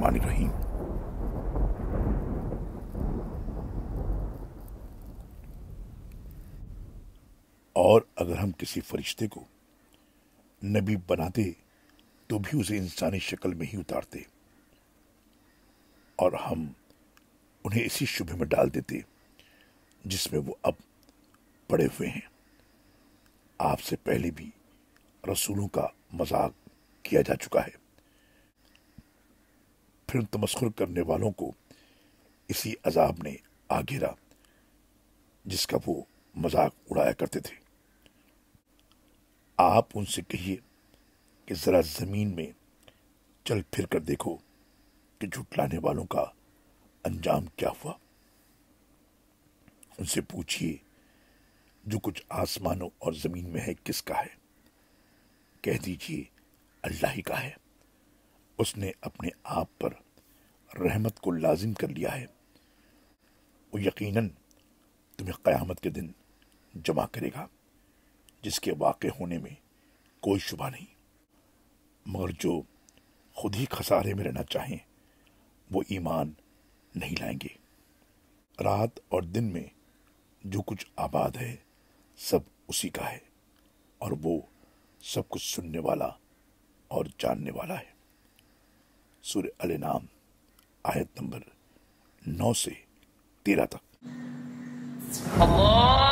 बिस्मिल्लाहिर्रहमानिर्रहीम। और अगर हम किसी फरिश्ते को नबी बनाते तो भी उसे इंसानी शक्ल में ही उतारते, और हम उन्हें इसी शुबे में डाल देते जिसमें वो अब पड़े हुए हैं। आपसे पहले भी रसूलों का मजाक किया जा चुका है, फिर तमस्खुर करने वालों को इसी अजाब ने आ घेरा जिसका वो मजाक उड़ाया करते थे। आप उनसे कहिए कि जरा जमीन में चल फिर कर देखो कि झुटलाने वालों का अंजाम क्या हुआ। उनसे पूछिए जो कुछ आसमानों और जमीन में है किसका है। कह दीजिए अल्लाह ही का है। उसने अपने आप पर रहमत को लाजिम कर लिया है। वो यकीनन तुम्हें क़यामत के दिन जमा करेगा जिसके वाक़े होने में कोई शुबा नहीं। मगर जो खुद ही खसारे में रहना चाहें वो ईमान नहीं लाएंगे। रात और दिन में जो कुछ आबाद है सब उसी का है, और वो सब कुछ सुनने वाला और जानने वाला है। सूरह अल-अनआम आयत नंबर 9 से 13 तक। Allah